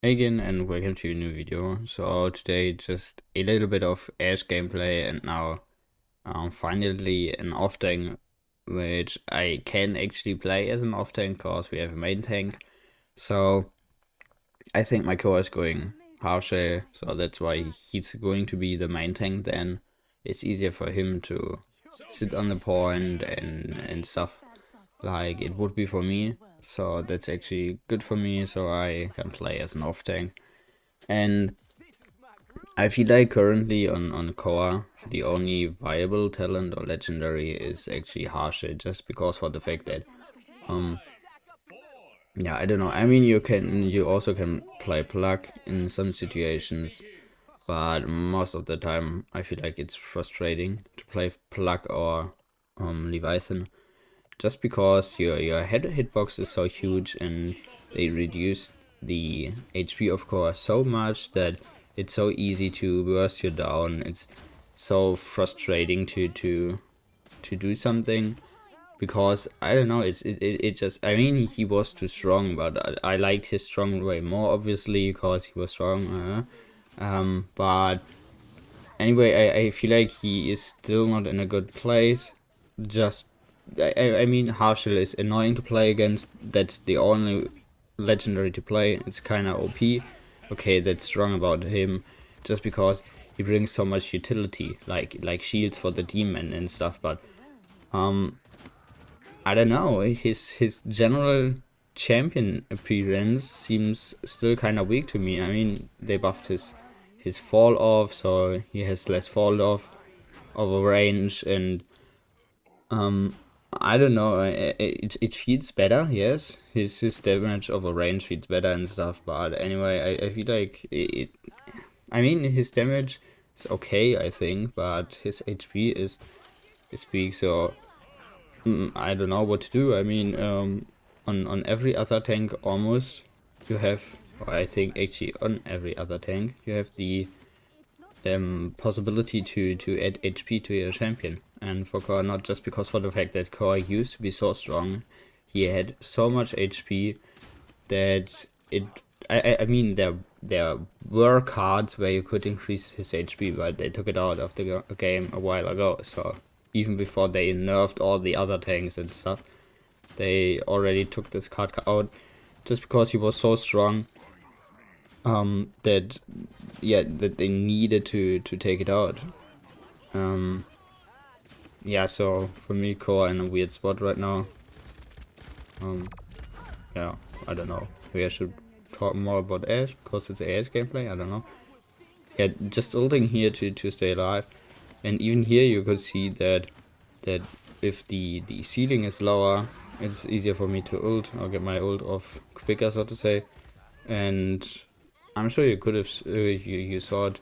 Again, and welcome to a new video. So today just a little bit of Ash gameplay, and now finally an off tank, which I can actually play as an off tank because we have a main tank. So I think my Makoa is going harsher, so that's why he's going to be the main tank. Then it's easier for him to sit on the point and stuff like it would be for me. So that's actually good for me, so I can play as an off tank. And I feel like currently on Koa, the only viable talent or legendary is actually Harsha, just because for the fact that yeah, I don't know. I mean, you also can play Plug in some situations, but most of the time I feel like it's frustrating to play Plug or Leviathan, just because your hitbox is so huge and they reduce the HP of course so much that it's so easy to burst you down. It's so frustrating to do something because I don't know. It just, I mean, he was too strong, but I liked his strong way more obviously because he was strong. But anyway, I feel like he is still not in a good place. Just I mean, Harshal is annoying to play against. That's the only legendary to play. It's kind of OP. Okay, that's wrong about him, just because he brings so much utility, like shields for the demon and stuff. But I don't know. His general champion appearance seems still kind of weak to me. I mean, they buffed his fall off, so he has less fall off over range, and I don't know. It feels better, yes. His damage over range feels better and stuff. But anyway, I feel like it. I mean, his damage is okay, I think, but his HP is weak. So I don't know what to do. I mean, on every other tank almost you have, or I think actually on every other tank you have the possibility to add HP to your champion. And for Core, not just because for the fact that Core used to be so strong, he had so much HP that it. I mean, there were cards where you could increase his HP, but they took it out of the game a while ago. So even before they nerfed all the other tanks and stuff, they already took this card out just because he was so strong that yeah, that they needed to take it out. Yeah, so for me, Core in a weird spot right now. Yeah, I don't know. Maybe I should talk more about Ash because it's Ash gameplay. I don't know. Yeah, just ulting here to stay alive, and even here you could see that if the ceiling is lower, it's easier for me to ult or get my ult off quicker, so to say. And I'm sure you could have you saw it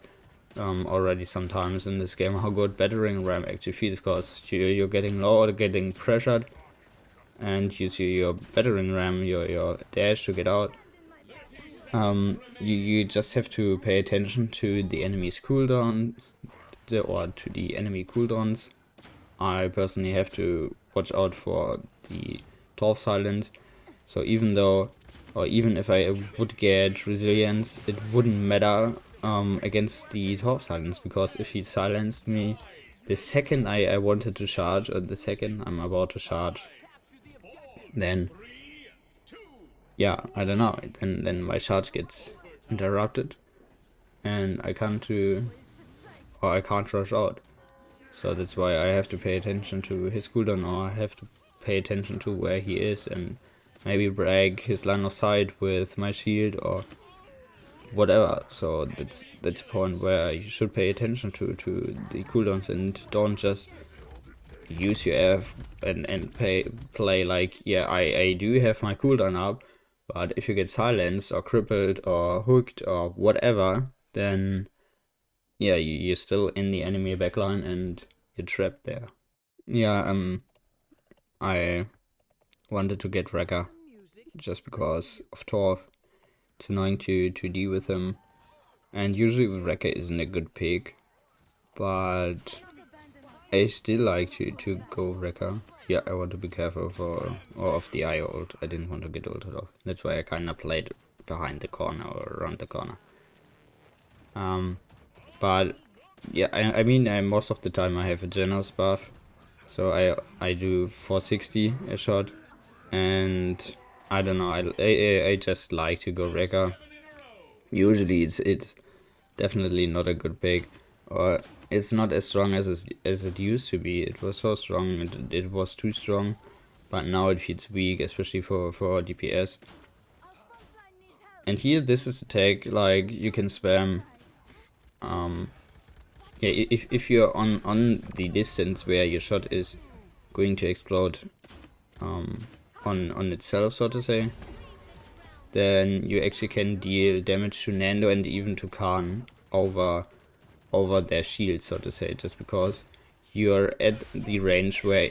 already sometimes in this game how good battering ram actually feels, because you're getting low or getting pressured, and you see your battering ram, your dash to get out. You just have to pay attention to the enemy's cooldown, or to the enemy cooldowns. I personally have to watch out for the Torf silence. So even though, or even if I would get resilience, it wouldn't matter against the Torf silence, because if he silenced me the second I wanted to charge, or the second I'm about to charge, then yeah, I don't know. Then my charge gets interrupted, and I can't rush out. So that's why I have to pay attention to his cooldown, or I have to pay attention to where he is, and maybe break his line of sight with my shield or whatever. So that's a point where you should pay attention to the cooldowns, and don't just use your F and play like, yeah, I do have my cooldown up, but if you get silenced or crippled or hooked or whatever, then yeah, you're still in the enemy backline and you're trapped there. Yeah, I wanted to get Wrecker just because of Torf. It's annoying to deal with him, and usually Wrecker isn't a good pick, but I still like to go Wrecker. Yeah, I want to be careful for or of the I ult. I didn't want to get ulted off. That's why I kinda played behind the corner or around the corner. But yeah, I mean, most of the time I have a generous buff, so I do 460 a shot, and I don't know, I just like to go Wrecker. Usually it's definitely not a good pick, or it's not as strong as it used to be. It was so strong, it was too strong, but now it feels weak, especially for DPS. And here, this is a tag, like, you can spam, yeah, if you're on the distance where your shot is going to explode on itself, so to say, then you actually can deal damage to Nando and even to Khan over their shield, so to say, just because you're at the range where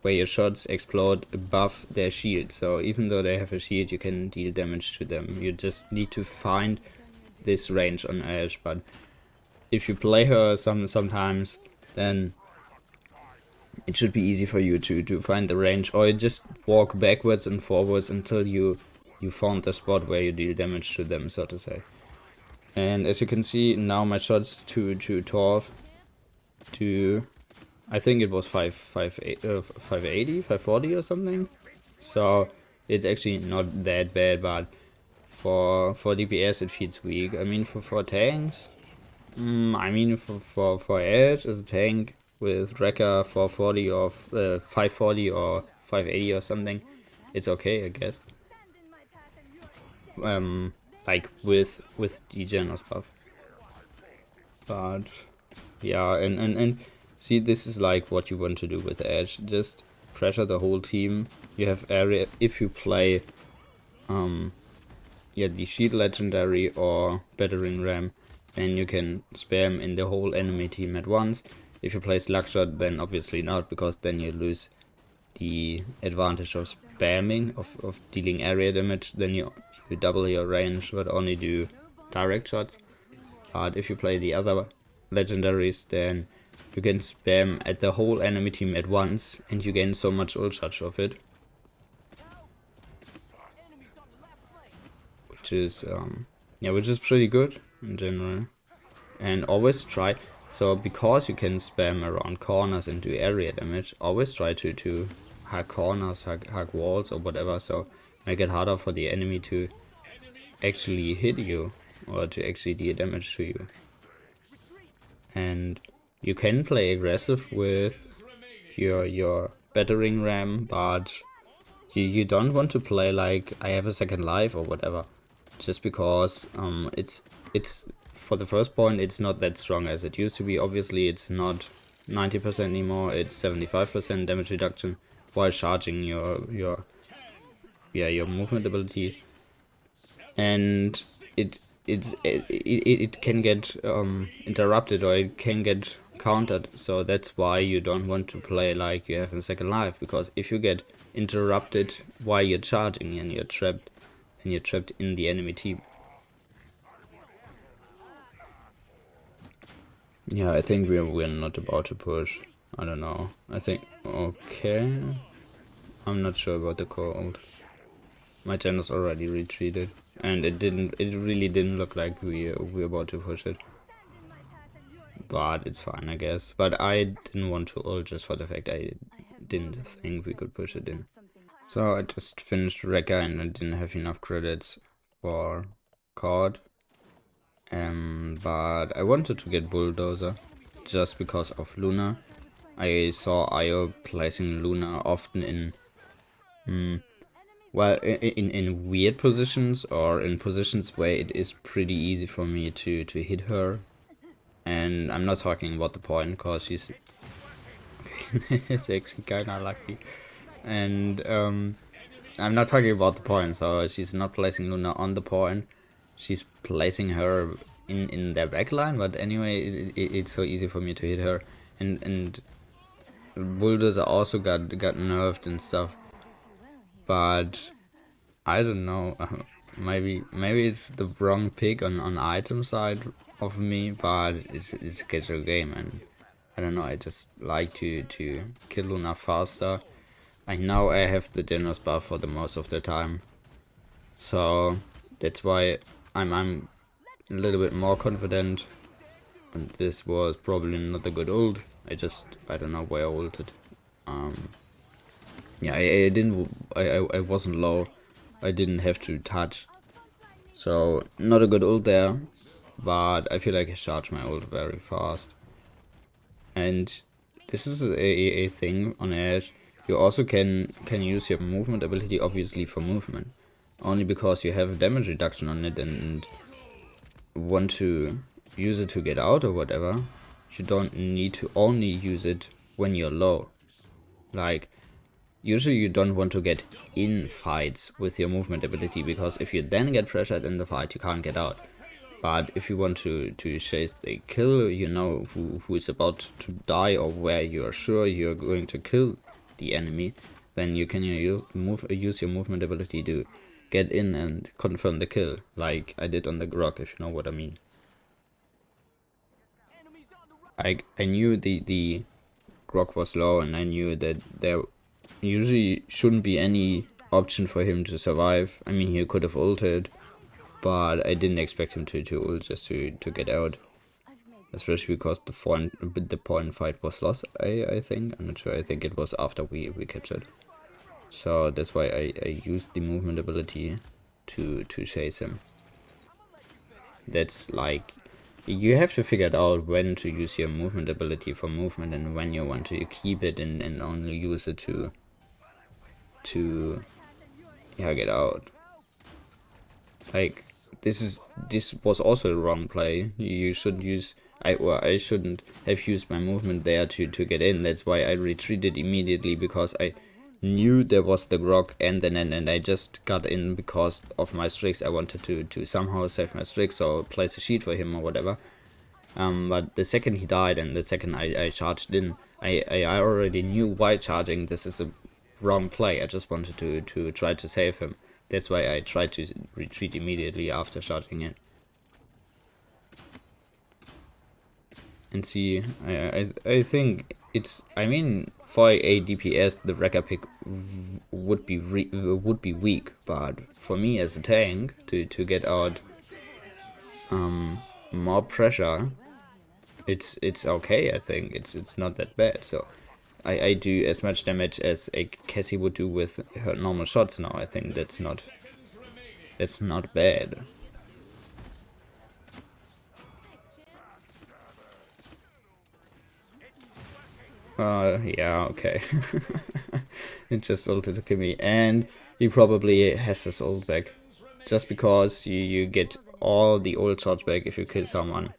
your shots explode above their shield. So even though they have a shield, you can deal damage to them. You just need to find this range on Ashe. But if you play her sometimes, then it should be easy for you to find the range, or you just walk backwards and forwards until you found the spot where you deal damage to them, so to say. And as you can see, now my shots to Torv, to, I think it was 580, 540 or something. So it's actually not that bad, but for DPS it feels weak. I mean, for tanks, I mean, for Ashe as a tank with Wrecker 440 or 540 or 580 or something, it's okay, I guess. Like with the generous buff. But yeah, and see, this is like what you want to do with Ashe. Just pressure the whole team. You have area if you play yeah, the Shield Legendary or Battering Ram, then you can spam in the whole enemy team at once. If you play Slugshot, then obviously not, because then you lose the advantage of spamming, of dealing area damage. Then you double your range, but only do direct shots. But if you play the other legendaries, then you can spam at the whole enemy team at once, and you gain so much ult charge of it, which is yeah, which is pretty good in general. And always try, so because you can spam around corners and do area damage, always try to hack corners, hack walls or whatever, so make it harder for the enemy to actually hit you or to actually deal damage to you. And you can play aggressive with your battering ram, but you don't want to play like I have a second life or whatever, just because it's for the first point it's not that strong as it used to be. Obviously it's not 90% anymore, it's 75% damage reduction while charging your movement ability, and it can get interrupted, or it can get countered. So that's why you don't want to play like you have a second life, because if you get interrupted while you're charging and you're trapped in the enemy team. Yeah, I think we're not about to push. I don't know. I think okay. I'm not sure about the core ult. My channel's already retreated, and it really didn't look like we're about to push it. But it's fine, I guess. But I didn't want to ult just for the fact I didn't think we could push it in. So I just finished Wrecker and I didn't have enough credits for COD. But I wanted to get Bulldozer just because of Luna. I saw IO placing Luna often in well, in weird positions, or in positions where it is pretty easy for me to hit her. And I'm not talking about the point, because she's okay, it's actually kinda lucky. And I'm not talking about the point, so she's not placing Luna on the point. She's placing her in their backline, but anyway, it's so easy for me to hit her. And Bulldozer also got nerfed and stuff. But I don't know, maybe it's the wrong pick on item side of me, but it's a casual game, and I don't know, I just like to kill Luna faster. I know I have the generous buff for the most of the time, so that's why I'm a little bit more confident. And this was probably not a good ult. I don't know why I ulted. Yeah, I didn't. I wasn't low. I didn't have to touch. So not a good ult there. But I feel like I charged my ult very fast. And this is a thing on Edge. You also can use your movement ability obviously for movement. Only because you have a damage reduction on it and want to use it to get out or whatever. You don't need to only use it when you're low. Like, usually you don't want to get in fights with your movement ability, because if you then get pressured in the fight, you can't get out. But if you want to chase the kill, you know who is about to die or where you are sure you're going to kill the enemy, then you can use your movement ability to get in and confirm the kill, like I did on the Grok, if you know what I mean. I knew the Grok was low, and I knew that there usually shouldn't be any option for him to survive. I mean, he could have ulted, but I didn't expect him to ult just to get out. Especially because the point fight was lost, I think. I'm not sure, I think it was after we captured. So that's why I used the movement ability to chase him. That's like, you have to figure out when to use your movement ability for movement and when you want to keep it and only use it to yeah, get out. Like, this was also a wrong play. You should use, I shouldn't have used my movement there to get in. That's why I retreated immediately, because I knew there was the Grok, and I just got in because of my streaks. I wanted to somehow save my streaks or place a sheet for him or whatever. But the second he died and the second I charged in, I already knew why charging. This is a wrong play. I just wanted to try to save him. That's why I tried to retreat immediately after charging in. And see, I think it's, I mean, for a DPS the wrecker pick would be weak, but for me as a tank to get out more pressure, it's okay. I think it's not that bad. So I do as much damage as a Cassie would do with her normal shots now. I think that's not bad. Yeah, okay. It just ulted to kill me, and he probably has his ult back. Just because you get all the ult shots back if you kill someone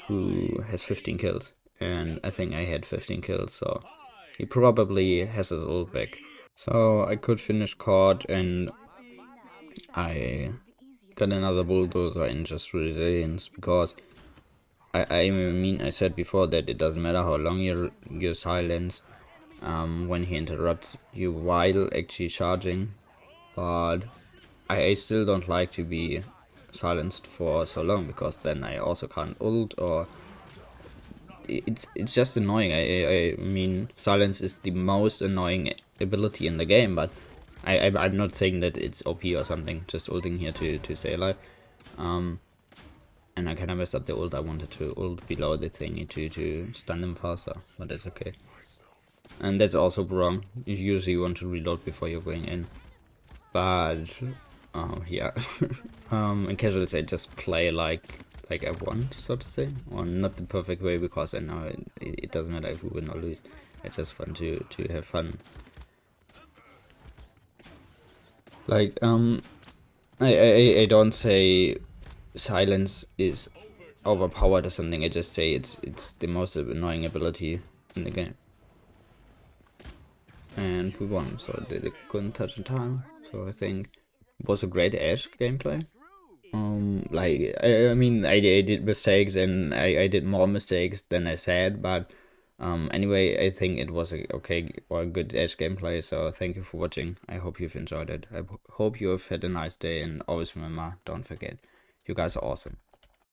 who has 15 kills. And I think I had 15 kills, so he probably has his ult back. So I could finish court, and I got another bulldozer in just resilience, because I mean, I said before that it doesn't matter how long your silence when he interrupts you while actually charging, but I still don't like to be silenced for so long, because then I also can't ult, or it's just annoying. I mean, silence is the most annoying ability in the game, but I'm not saying that it's OP or something, just ulting here to stay alive. And I kinda messed up the ult. I wanted to ult below the thingy to stun them faster, but that's okay. And that's also wrong. You usually want to reload before you're going in. But yeah. In casuals I just play like I want, so to say. Or not the perfect way, because I know it doesn't matter if we win or lose. I just want to have fun. Like, I don't say silence is overpowered or something. I just say it's the most annoying ability in the game. And we won, so they couldn't touch in time. So I think it was a great Ash gameplay. Like, I mean, I did mistakes, and I did more mistakes than I said, but anyway, I think it was a okay or a good Edge gameplay. So thank you for watching. I hope you've enjoyed it. I hope you have had a nice day, and always remember, don't forget, you guys are awesome.